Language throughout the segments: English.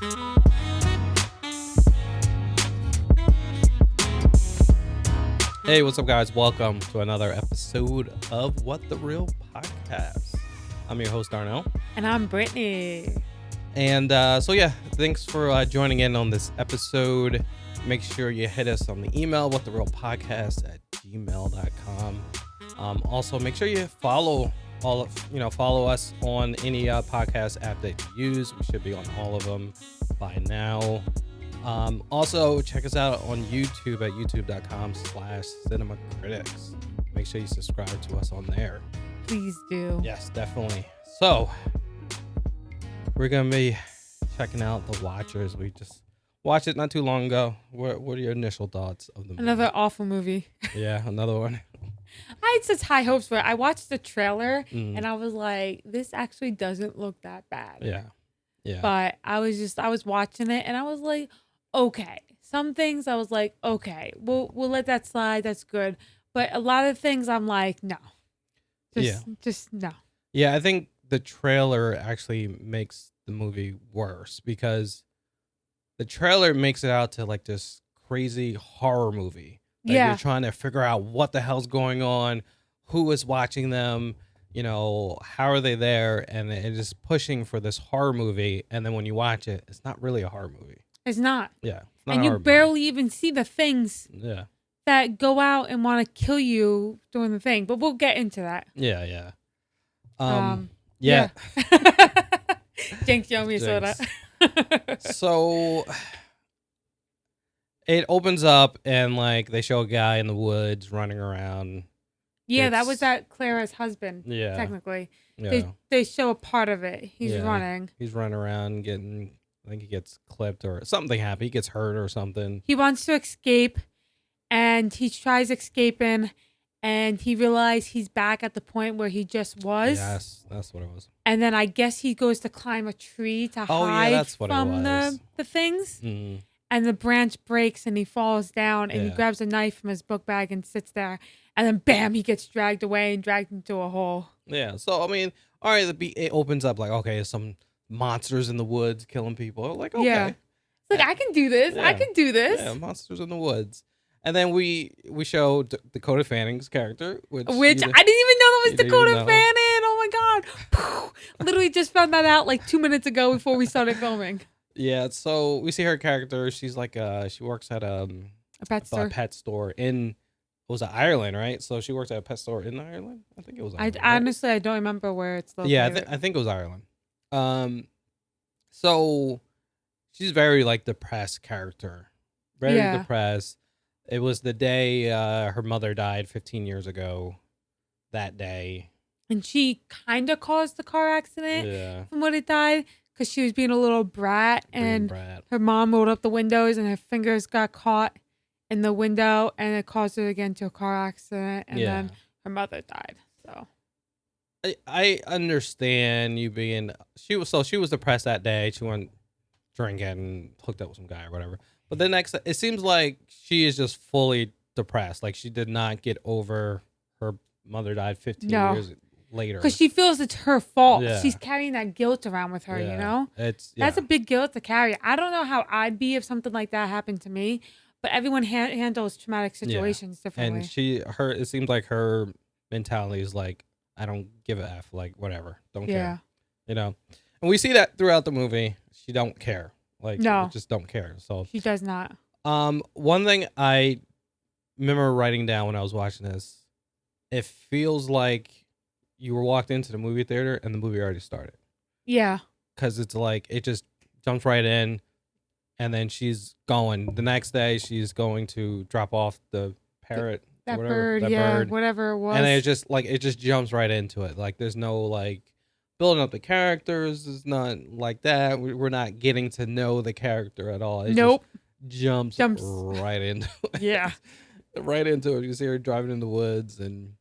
Hey, what's up, guys? Welcome to another episode of What the Real Podcast. I'm your host, Darnell. And I'm Brittany. And thanks for joining in on this episode. Make sure you hit us on the email, whattherealpodcast@gmail.com. Also, make sure you follow follow us on any podcast app that you use. We should be on all of them by now. Also, check us out on YouTube at youtube.com/cinemacritics. Make sure you subscribe to us on there. Please do. Yes, definitely. So, we're going to be checking out The Watchers. We just watched it not too long ago. What are your initial thoughts of the movie? Another awful movie. Yeah, another one. I had such high hopes for it. I watched the trailer and I was like, this actually doesn't look that bad. Yeah. But I was watching it and I was like, okay. Some things I was like, okay, we'll let that slide. That's good. But a lot of things I'm like, no. Just no. Yeah, I think the trailer actually makes the movie worse because the trailer makes it out to like this crazy horror movie. Like you're trying to figure out what the hell's going on, who is watching them, how are they there, and it's just pushing for this horror movie. And then when you watch it, it's not really a horror movie. It's not. Yeah. It's not and you barely even see the things that go out and want to kill you during the thing. But we'll get into that. Yeah. Yeah. Jinx, you owe me a soda. So it opens up and like they show a guy in the woods running around. Yeah, that was Clara's husband. Yeah. Technically. Yeah. They show a part of it. He's running. He's running around I think he gets clipped or something happened. He gets hurt or something. He wants to escape and he tries escaping and he realized he's back at the point where he just was. Yes, that's what it was. And then I guess he goes to climb a tree to hide from the things. Mm-hmm. And the branch breaks and he falls down and he grabs a knife from his book bag and sits there. And then bam, he gets dragged away and dragged into a hole. Yeah. So, I mean, all right, it opens up like, okay, some monsters in the woods killing people. Like, okay. Yeah. It's like, I can do this. Yeah. I can do this. Yeah, monsters in the woods. And then we show Dakota Fanning's character, which I didn't even know that was Dakota Fanning. Oh my God. Literally just found that out like 2 minutes ago before we started filming. Yeah, so we see her character. She's like she works at a pet store in Ireland, right? So she works at a pet store in Ireland. I think it was Ireland. Honestly, I don't remember where it's located. Yeah, I think it was Ireland. So she's very like depressed character. Very depressed. It was the day her mother died 15 years ago. That day. And she kind of caused the car accident from what it died. Because she was being a little brat and her mom rolled up the windows and her fingers got caught in the window and it caused her to get into a car accident and then her mother died. So I understand you being she was depressed that day. She went drinking and hooked up with some guy or whatever. But the next it seems like she is just fully depressed. Like she did not get over her mother died 15 years later. Because she feels it's her fault. Yeah. She's carrying that guilt around with her, That's a big guilt to carry. I don't know how I'd be if something like that happened to me, but everyone handles traumatic situations differently. And it seems like her mentality is like, I don't give a F, like whatever, don't care. And we see that throughout the movie. She don't care. Like just don't care. So she does not. One thing I remember writing down when I was watching this, it feels like you were walked into the movie theater and the movie already started. Yeah. Because it's like, it just jumps right in and then she's going. The next day, she's going to drop off the parrot. Bird, whatever it was. And it just jumps right into it. Like, there's no, like, building up the characters. It's not like that. We're not getting to know the character at all. It just jumps right into it. Yeah. Right into it. You see her driving in the woods and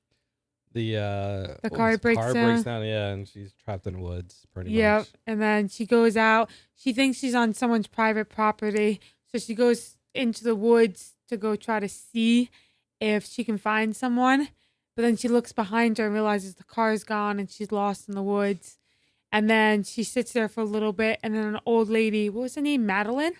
the car breaks down, and she's trapped in the woods pretty much. Yep. And then she goes out. She thinks she's on someone's private property, so she goes into the woods to go try to see if she can find someone. But then she looks behind her and realizes the car's gone and she's lost in the woods. And then she sits there for a little bit, and then an old lady, what was her name? Madeline?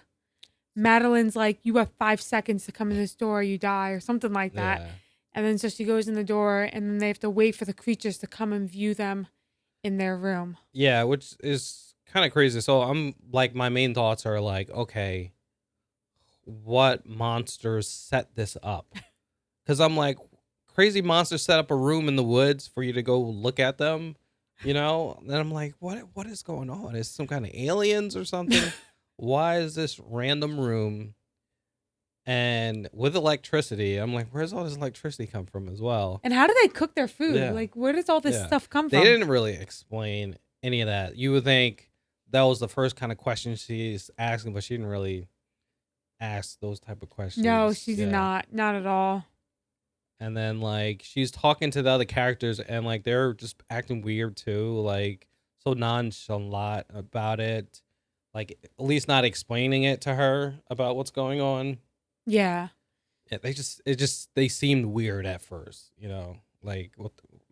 Madeline's like, you have 5 seconds to come in this door, or you die, or something like that. Yeah. And then so she goes in the door, and then they have to wait for the creatures to come and view them in their room. Yeah, which is kind of crazy. So I'm like, my main thoughts are like, okay, what monsters set this up? Because I'm like, crazy monsters set up a room in the woods for you to go look at them, you know? And I'm like, what is going on? Is some kind of aliens or something? Why is this random room and with electricity? I'm like, where's all this electricity come from as well? And how do they cook their food? Yeah. Like, where does all this stuff come from? They didn't really explain any of that. You would think that was the first kind of question she's asking, but she didn't really ask those type of questions. No, she did not at all. And then like she's talking to the other characters, and like they're just acting weird too, like so nonchalant about it, like at least not explaining it to her about what's going on. Yeah. They seemed weird at first, you know, like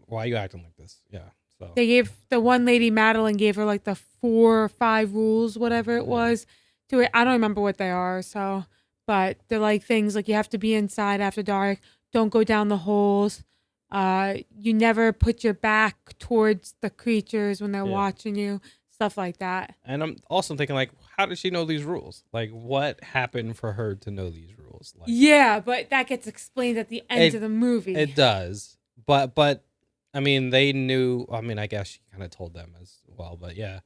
why are you acting like this? Yeah. So they gave the one lady, Madeline, gave her like the 4 or 5 rules, whatever it was, to it. I don't remember what they are. So, but they're like things like you have to be inside after dark. Don't go down the holes. You never put your back towards the creatures when they're watching you. Stuff like that. And I'm also thinking, like, how does she know these rules? Like, what happened for her to know these rules? Like, yeah, but that gets explained at the end of the movie. It does. But I mean, they knew. I mean, I guess she kind of told them as well. But yeah.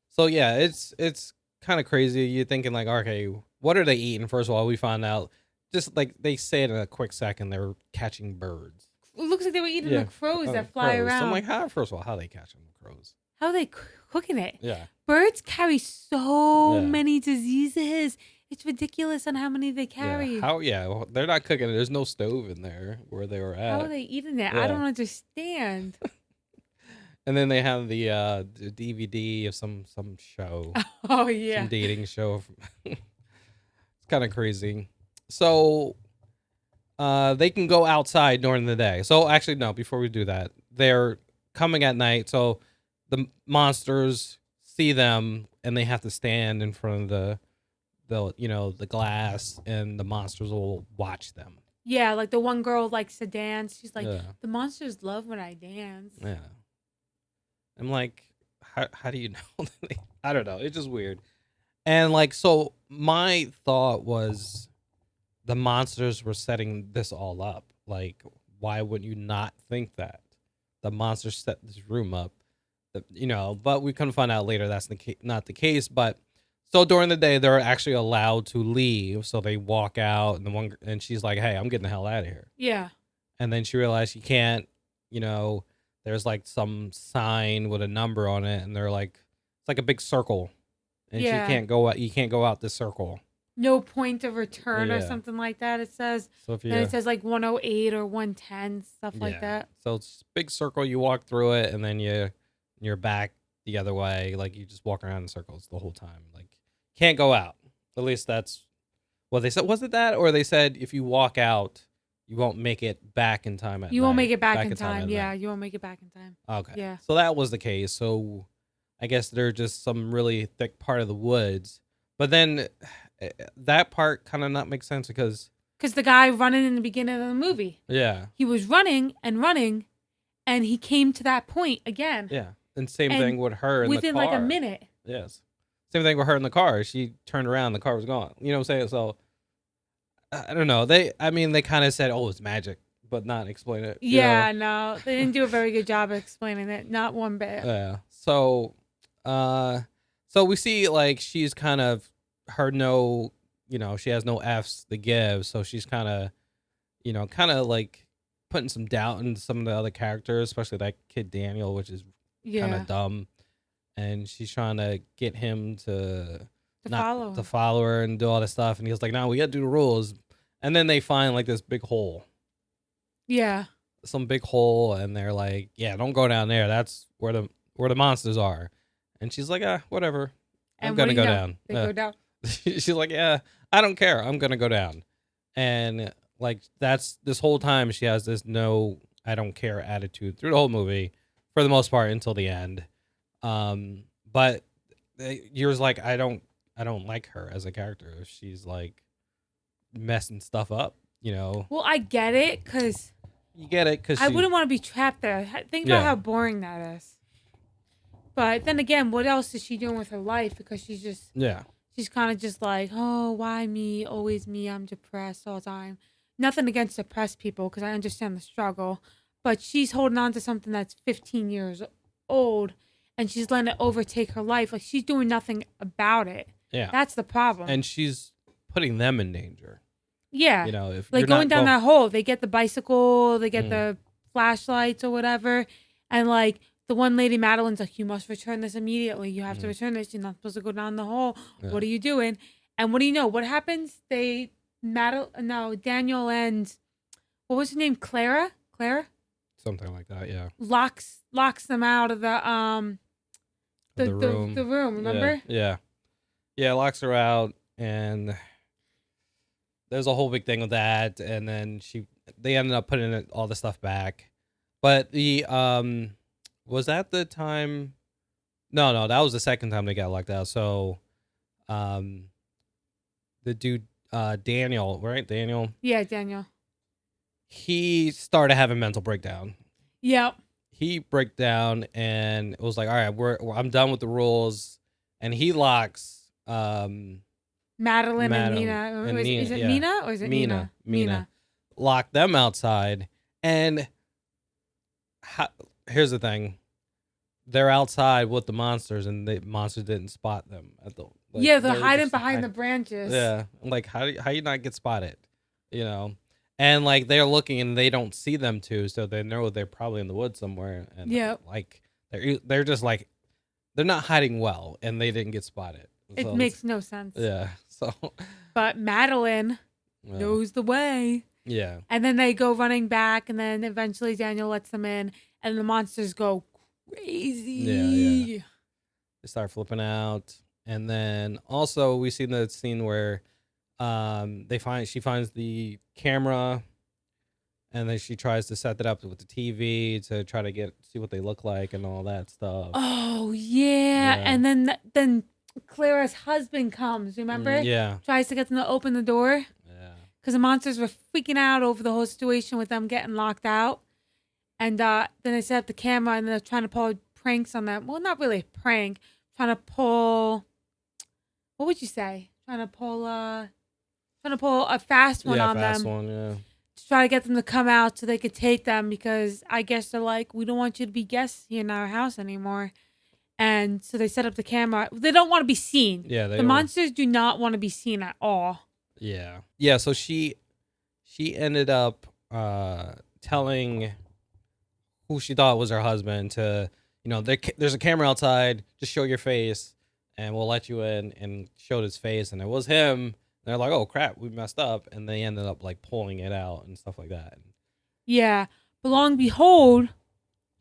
So yeah, it's kind of crazy. You're thinking like, okay, what are they eating? First of all, we found out just like they say it in a quick second, they're catching birds. It looks like they were eating the crows that fly around. So I'm like, first of all, how are they catching the crows? How are they cooking it? Yeah. Birds carry so many diseases. It's ridiculous on how many they carry. Well, they're not cooking it. There's no stove in there where they were at. How are they eating it? I don't understand. And then they have the DVD of some show. Oh yeah. Some dating show. It's kind of crazy. So they can go outside during the day. So actually no, before we do that, they're coming at night. So the monsters see them and they have to stand in front of the glass, and the monsters will watch them. Yeah, like the one girl likes to dance. She's like, the monsters love when I dance. Yeah. I'm like, how do you know? I don't know. It's just weird. And like, so my thought was the monsters were setting this all up. Like, why would you not think that? The monsters set this room up. But we couldn't find out later that's not the case. But so during the day, they're actually allowed to leave. So they walk out, and she's like, hey, I'm getting the hell out of here. Yeah. And then she realized she can't, there's like some sign with a number on it, and they're like, it's like a big circle, and she can't go out. You can't go out this circle. No point of return or something like that. It says. So if it says like 108 or 110, stuff like that. So it's a big circle. You walk through it, and then you're back the other way. Like you just walk around in circles the whole time. Like can't go out. At least that's what they said. Was it that, or they said if you walk out, you won't make it back in time. You won't make it back in time. Yeah, you won't make it back in time. Okay. Yeah. So that was the case. So I guess they're just some really thick part of the woods. But then that part kind of not makes sense because the guy running in the beginning of the movie. Yeah. He was running, and he came to that point again. Yeah. And same thing with her in the car. Within like a minute. Yes. Same thing with her in the car. She turned around, the car was gone. You know what I'm saying? So I don't know. They kind of said, "Oh, it's magic," but not explain it. Yeah, no, they didn't do a very good job of explaining it. Not one bit. Yeah. So, so we see like she's kind of she has no F's to give, so she's kind of like putting some doubt into some of the other characters, especially that kid Daniel, which is kind of dumb, and she's trying to get him to follow her and do all this stuff, and he was like, "No, we got to do the rules." And then they find like this big hole. Yeah. Some big hole, and they're like, "Yeah, don't go down there. That's where the monsters are." And she's like, whatever. I'm gonna go down." They go down. She's like, "Yeah, I don't care. I'm gonna go down." And like that's this whole time she has this no, I don't care attitude through the whole movie, for the most part until the end. But yours like I don't like her as a character. She's like messing stuff up, you know. Well, I get it because you get it because I wouldn't want to be trapped there. Think about how boring that is. But then again, what else is she doing with her life? Because she's kind of just like, oh, why me? Always me. I'm depressed all the time. Nothing against depressed people because I understand the struggle. But she's holding on to something that's 15 years old and she's letting it overtake her life. Like she's doing nothing about it. Yeah. That's the problem. And she's putting them in danger. Yeah. You know, if like going down that hole, they get the bicycle, they get the flashlights or whatever. And like, the one lady, Madeline's like, you must return this immediately. You have to return this. You're not supposed to go down the hole. Yeah. What are you doing? And what do you know? What happens? Daniel and, what was her name? Clara? Something like that, yeah. Locks them out of the room. The room, remember? Yeah. Yeah, locks her out. And there's a whole big thing with that. And then they ended up putting all the stuff back. But was that the time? No, that was the second time they got locked out. So, the dude, Daniel, right? Daniel. Yeah, Daniel. He started having mental breakdown. Yep. He broke down and it was like, all right, I'm done with the rules, and he locks Madeline and Nina. Is it Mina or is it Nina? Mina. Lock them outside, and here's the thing. They're outside with the monsters, and the monsters didn't spot them at the. They're hiding behind the branches. Yeah, like how you not get spotted, you know? And like they're looking and they don't see them too, so they know they're probably in the woods somewhere. And like they're just like they're not hiding well, and they didn't get spotted. So it makes no sense. Yeah. So. But Madeline knows the way. Yeah. And then they go running back, and then eventually Daniel lets them in, and the monsters go crazy. Yeah. They start flipping out, and then also we see the scene where she finds the camera, and then she tries to set that up with the TV to try to see what they look like and all that stuff. Oh yeah. And then Clara's husband comes, remember? Yeah. Tries to get them to open the door. Yeah. Because the monsters were freaking out over the whole situation with them getting locked out. And then they set up the camera, and they're trying to pull pranks on them. Well, not really a prank. Trying to pull, what would you say? Trying to pull a fast one on them. Yeah, fast one, yeah. To try to get them to come out so they could take them, because I guess they're like, we don't want you to be guests here in our house anymore. And so they set up the camera. They don't want to be seen. Yeah, the monsters do not want to be seen at all. Yeah. Yeah, so she ended up telling who she thought was her husband to, there's a camera outside, just show your face and we'll let you in, and showed his face, and it was him. They're like, oh crap, we messed up, and they ended up like pulling it out and stuff like that. Yeah, but lo and behold,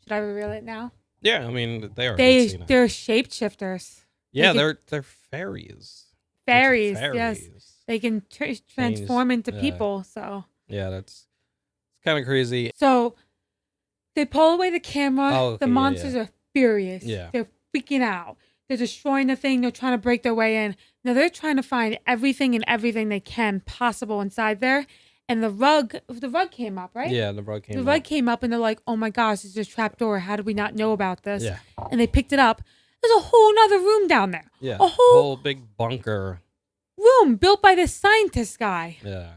should I reveal it now? Yeah, I mean they're shapeshifters. Yeah, they're fairies. Fairies, yes, they can transform into people. So yeah, it's kind of crazy. So they pull away the camera. The monsters are furious. Yeah, they're freaking out. They're destroying the thing. They're trying to break their way in. Now they're trying to find everything they can possible inside there. And the rug came up, right? Yeah, the rug came up. The rug came up, and they're like, oh my gosh, it's a trap door. How did we not know about this? Yeah. And they picked it up. There's a whole nother room down there. Yeah. A whole big bunker. Room built by this scientist guy. Yeah.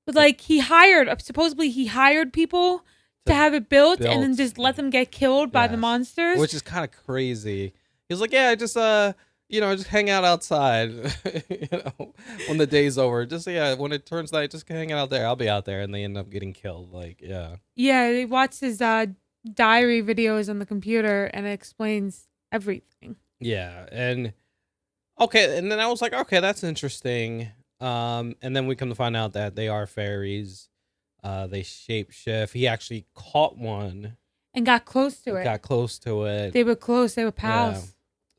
But like supposedly he hired people to have it built and then just let them get killed by the monsters. Which is kind of crazy. He was like, yeah, just just hang out outside, when the day's over. Just, when it turns night, just hang out there. I'll be out there. And they end up getting killed. Like, yeah. Yeah, they watched his diary videos on the computer, and it explains everything. Yeah, and then I was like, okay, that's interesting. And then we come to find out that they are fairies. They shapeshift. He actually caught one. And got close to it. They were close. They were pals. Yeah.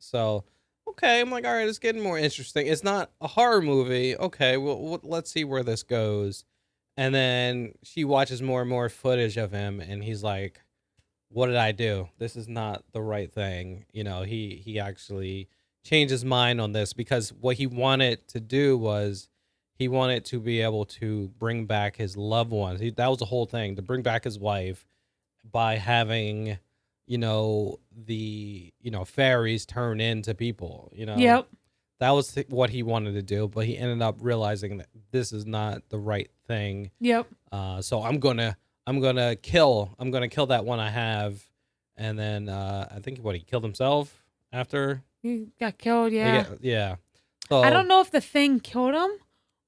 So, okay, I'm like, all right, it's getting more interesting. It's not a horror movie. Okay, well, let's see where this goes. And then she watches more and more footage of him, and he's like, what did I do? This is not the right thing. He actually changed his mind on this because what he wanted to do was he wanted to be able to bring back his loved ones. That was the whole thing, to bring back his wife by having, the, fairies turn into people. Yep. That was what he wanted to do, but he ended up realizing that this is not the right thing. Yep. So I'm gonna kill that one I have, and then I think he killed himself after he got killed. Yeah. Yeah. So I don't know if the thing killed him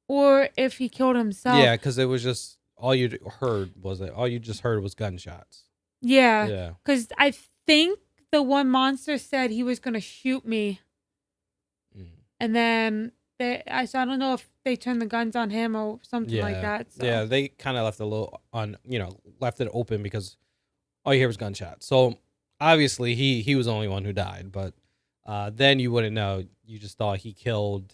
or if he killed himself. Yeah, because it was just all you just heard was gunshots. Yeah. Yeah. Because I think the one monster said he was gonna shoot me. And then I don't know if they turned the guns on him or something like that. So. Yeah, they kind of left left it open because all you hear was gunshots. So obviously he was the only one who died, but then you wouldn't know. You just thought he killed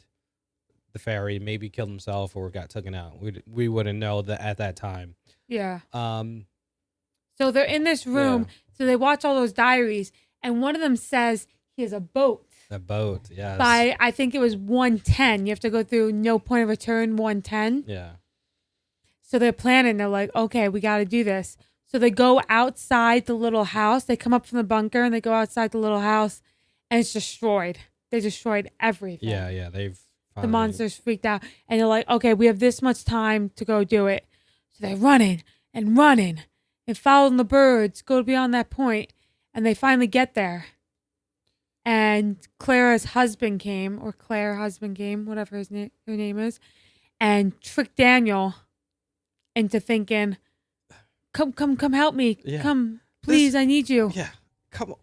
the fairy, maybe killed himself or got taken out. We wouldn't know that at that time. Yeah. So they're in this room. Yeah. So they watch all those diaries, and one of them says he has a boat. A boat, yes. By, I think it was 110. You have to go through no point of return 110. Yeah. So they're planning. They're like, okay, we got to do this. So they go outside the little house. They come up from the bunker and they go outside the little house, and it's destroyed. They destroyed everything. Yeah. The monsters freaked out, and they're like, okay, we have this much time to go do it. So they're running and following the birds, go beyond that point, and they finally get there. And Claire husband came, whatever her name is, and tricked Daniel into thinking, come help me. Yeah. Come, please, I need you. Yeah. Come,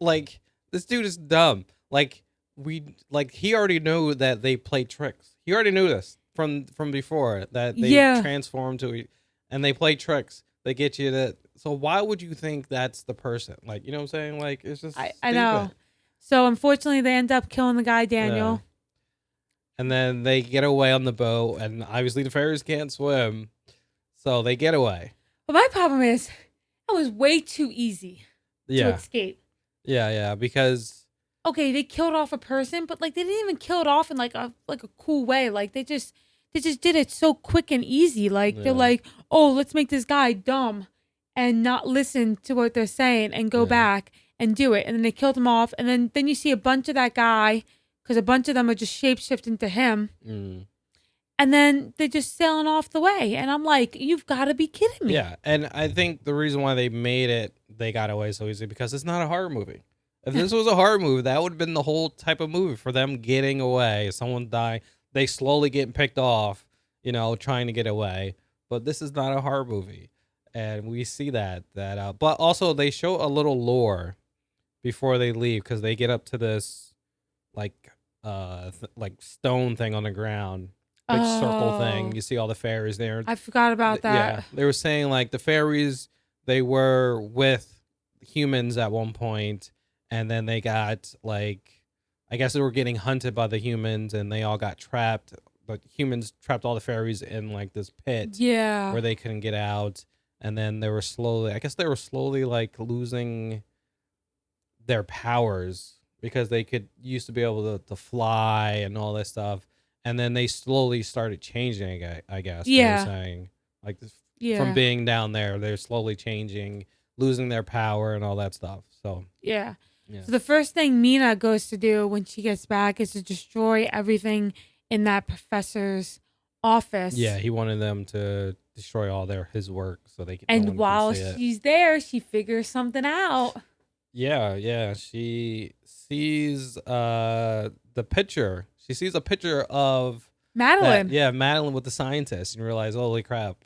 this dude is dumb. He already knew that they play tricks. He already knew this from before, that they transform and they play tricks. They get you to, so why would you think that's the person? You know what I'm saying? It's just I know. So unfortunately, they end up killing the guy, Daniel. Yeah. And then they get away on the boat, and obviously the fairies can't swim, so they get away. But my problem is, it was way too easy to escape. Yeah, because okay, they killed off a person, but they didn't even kill it off in a cool way. They just did it so quick and easy. They're like, oh, let's make this guy dumb and not listen to what they're saying and go back and do it. And then they killed him off. And then you see a bunch of that guy, because a bunch of them are just shape-shifting to him. Mm. And then they're just sailing off the way. And I'm like, you've got to be kidding me. Yeah, and I think the reason why they got away so easy, because it's not a horror movie. If this was a horror movie, that would have been the whole type of movie for them getting away. Someone die, they slowly getting picked off, trying to get away. But this is not a horror movie. And we see that. But also they show a little lore before they leave, because they get up to this stone thing on the ground, big circle thing. You see all the fairies there. I forgot about that. Yeah, they were saying the fairies, they were with humans at one point, and then they got I guess they were getting hunted by the humans, and they all got trapped. But humans trapped all the fairies in this pit, where they couldn't get out. And then they were slowly losing their powers, because they used to be able to fly and all this stuff. And then they slowly started changing, I guess. Yeah. They were saying, from being down there, they're slowly changing, losing their power and all that stuff. So, yeah. So the first thing Mina goes to do when she gets back is to destroy everything in that professor's office. Yeah, he wanted them to destroy all his work so they could. And while she's there, she figures something out. Yeah. She sees the picture. She sees a picture of Madeline. Madeline with the scientist, and realize, holy crap,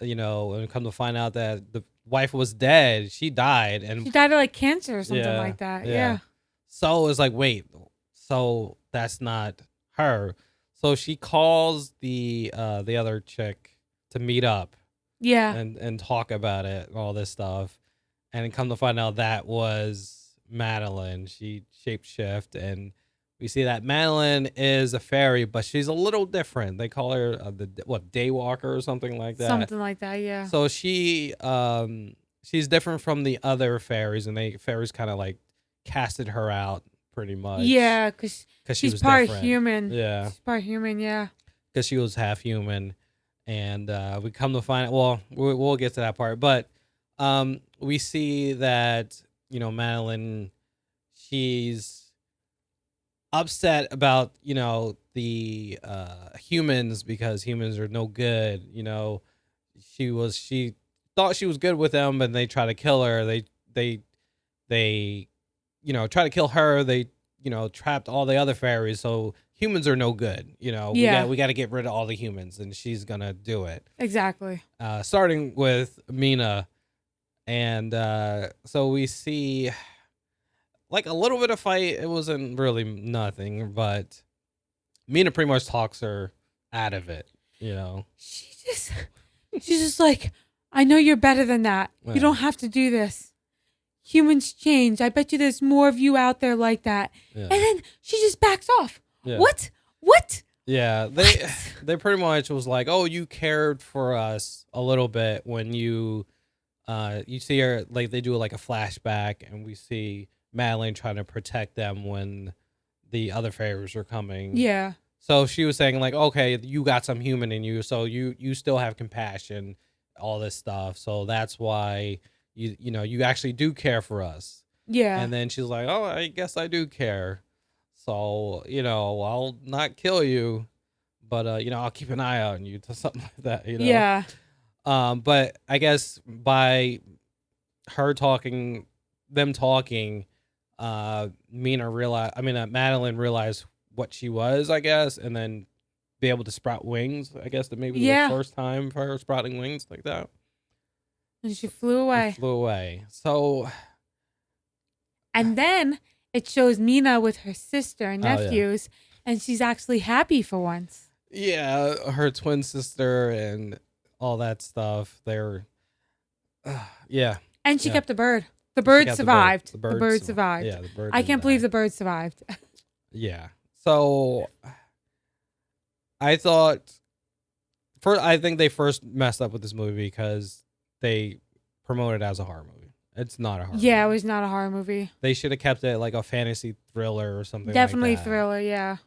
and come to find out that the wife was dead. She died, and she died of cancer or something like that. Yeah. So it's wait, so that's not her. So she calls the other chick to meet up. Yeah. And talk about it and all this stuff. And come to find out that was Madeline. She shapeshift, and we see that Madeline is a fairy, but she's a little different. They call her Daywalker or something like that. Something like that, yeah. So she she's different from the other fairies, and fairies kind of like casted her out pretty much. Yeah, because she she's part different. human. Yeah, she's part human. Yeah, because she was half human, and we come to find. Well, we'll get to that part, but we see that Madeline, she's upset about the humans because humans are no good. She thought she was good with them, but they try to kill her. They try to kill her. They trapped all the other fairies, so humans are no good. We got to get rid of all the humans, and she's gonna do it. Exactly. Starting with Mina, and so we see like a little bit of fight. It wasn't really nothing, but Mina pretty much talks her out of it. She's just like, I know you're better than that. Yeah. You don't have to do this. Humans change. I bet you there's more of you out there like that. Yeah. And then she just backs off. Yeah. What? Yeah, they pretty much was like, oh, you cared for us a little bit when you see her, like they do like a flashback, and we see Madeline trying to protect them when the other fairies are coming. Yeah. So she was saying like, okay, you got some human in you, so you still have compassion, all this stuff. So that's why you actually do care for us. Yeah. And then she's like, oh, I guess I do care. So, I'll not kill you, but I'll keep an eye out on you, to something like that, Yeah. But I guess by Madeline realized what she was, I guess, and then be able to sprout wings. I guess that maybe the first time for her sprouting wings like that. And she flew away. So, and then it shows Mina with her sister and nephews, and she's actually happy for once. Yeah, her twin sister and all that stuff. They're, yeah. And she kept the bird. The bird survived. The bird survived. Yeah, the bird. I can't believe the bird survived. Yeah. So I think they first messed up with this movie because they promoted it as a horror movie. It's not a horror movie. It was not a horror movie. They should have kept it like a fantasy thriller or something. Definitely like that. Thriller, yeah.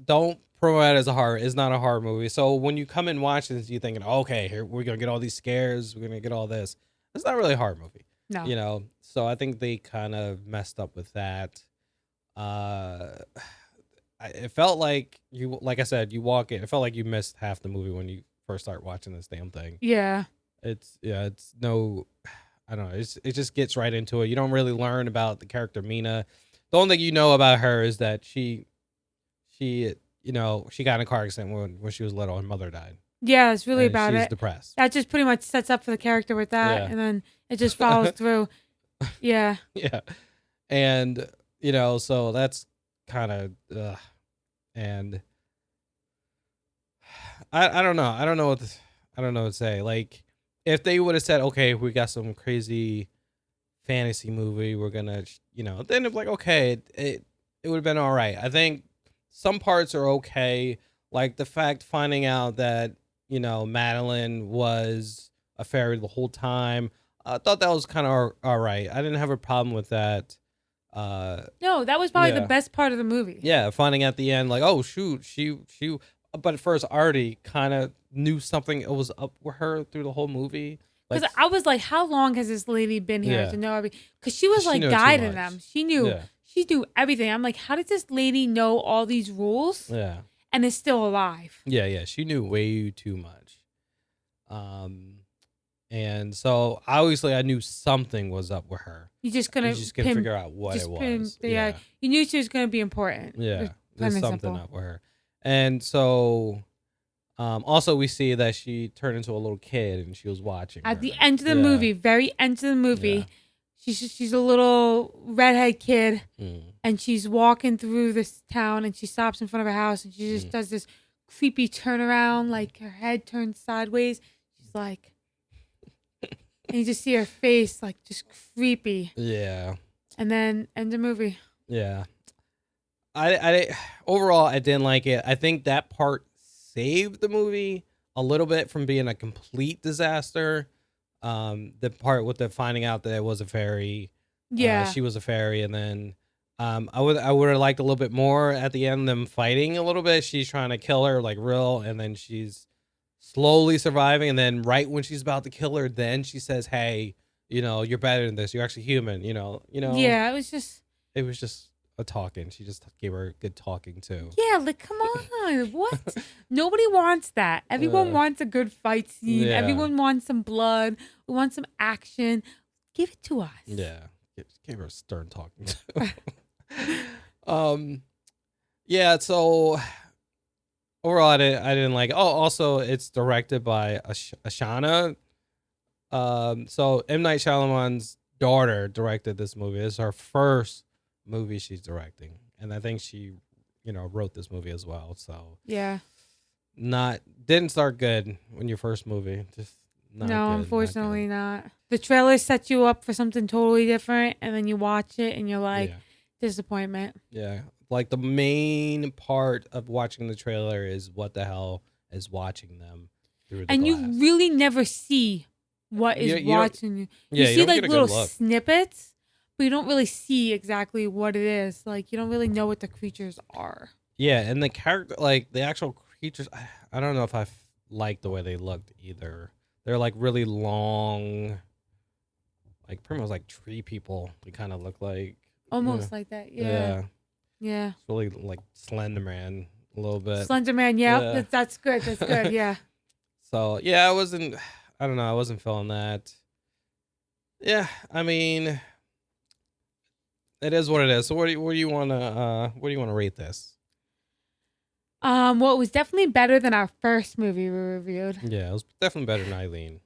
Don't promote it as a horror. It's not a horror movie. So when you come and watch this, you're thinking, okay, here we're gonna get all these scares, we're gonna get all this. It's not really a horror movie. No. So I think they kind of messed up with that. It felt like like I said, you walk in. It felt like you missed half the movie when you first start watching this damn thing. Yeah. It's no, I don't know. It just gets right into it. You don't really learn about the character Mina. The only thing you know about her is that she got in a car accident when she was little. Her mother died. Yeah, it's really about it. She's depressed. That just pretty much sets up for the character with that, and then it just follows through. Yeah. Yeah, and so that's kind of, and I don't know. I don't know what to say. Like, if they would have said, okay, we got some crazy fantasy movie, we're gonna, then it's like, okay, it would have been all right. I think some parts are okay, like the fact finding out that Madeline was a fairy the whole time. I thought that was kind of all right. I didn't have a problem with that. No, that was probably the best part of the movie. Yeah, finding at the end, like, oh shoot, she. But at first, I already kind of knew something was up with her through the whole movie. Because I was like, how long has this lady been here to know everything? Because she was like guiding them. She knew. Yeah. She knew everything. I'm like, how did this lady know all these rules? Yeah. And is still alive. Yeah. She knew way too much. And so obviously I knew something was up with her. You just couldn't figure out what it was. Yeah. You knew she was gonna be important. Yeah. There's something up with her. And so also we see that she turned into a little kid and she was watching at the end of the movie, very end of the movie. She's a little redhead kid, and she's walking through this town, and she stops in front of her house, and she just does this creepy turnaround, like her head turns sideways. She's like, and you just see her face, like just creepy. Yeah. And then end the movie. Yeah. I overall I didn't like it. I think that part saved the movie a little bit from being a complete disaster. the part with the finding out that it was a fairy. Yeah. She was a fairy, and then I would have liked a little bit more at the end, them fighting a little bit. She's trying to kill her like real, and then she's slowly surviving, and then right when she's about to kill her, then she says, "Hey, you're better than this. You're actually human." Yeah, it was just a talking. She just gave her a good talking too. Yeah, like come on, what? Nobody wants that. Everyone wants a good fight scene. Yeah. Everyone wants some blood. We want some action. Give it to us. Yeah, gave her a stern talking too. Yeah. So overall, I didn't like. Oh, also, it's directed by Ashana. So M. Night Shyamalan's daughter directed this movie. It's her first movie she's directing, and I think she, wrote this movie as well. So yeah, didn't start good when your first movie. Just not no, good, unfortunately not. The trailer sets you up for something totally different, and then you watch it and you're like, disappointment. Yeah, like the main part of watching the trailer is what the hell is watching them through the glass. You really never see what is watching you. You see like little snippets, but you don't really see exactly what it is. Like you don't really know what the creatures are. Yeah, and the character, like the actual creatures, I don't know if I like the way they looked either. They're like really long, like pretty much like tree people. They kind of look like almost like that. Yeah. It's really like Slender Man a little bit. Slender Man, yeah. That's good. That's good. Yeah. So yeah, I don't know. I wasn't feeling that. Yeah, I mean, it is what it is. So what do you want to rate this? Well, it was definitely better than our first movie we reviewed. Yeah, it was definitely better than Eileen.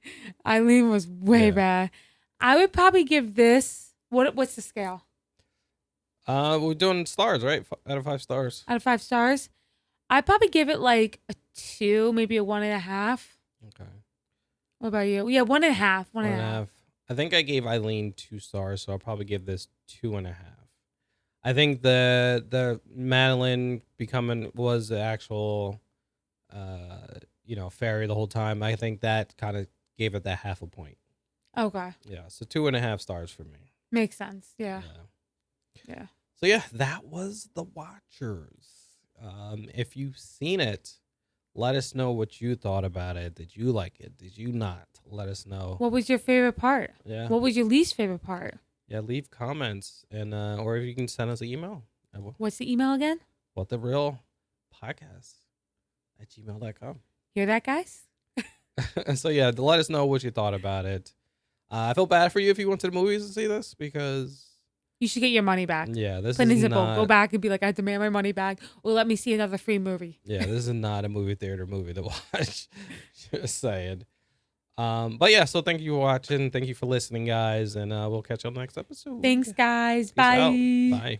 Eileen was way bad. I would probably give this. What's the scale? We're doing stars, right? Out of 5 stars. Out of 5 stars, I'd probably give it like a 2, maybe a 1.5. Okay. What about you? Yeah, 1.5. 1.5. I think I gave Eileen 2 stars, so I'll probably give this 2.5. I think the Madeline was the actual, fairy the whole time. I think that kind of gave it that 0.5 point. Okay. Yeah, so 2.5 stars for me. Makes sense. Yeah. So yeah, that was The Watchers. If you've seen it, let us know what you thought about it. Did you like it? Did you not? Let us know. What was your favorite part? Yeah. What was your least favorite part? Yeah, leave comments and or if you can send us an email. What's the email again? whattherealpodcast@gmail.com. Hear that, guys? So yeah, let us know what you thought about it. I feel bad for you if you went to the movies to see this because you should get your money back. Yeah, this Plain is simple. not... Go back and be like, I demand my money back, or let me see another free movie. Yeah, this is not a movie theater movie to watch. Just saying. But yeah, so thank you for watching. Thank you for listening, guys, and we'll catch you on the next episode. Thanks, guys. Peace Bye. out. Bye.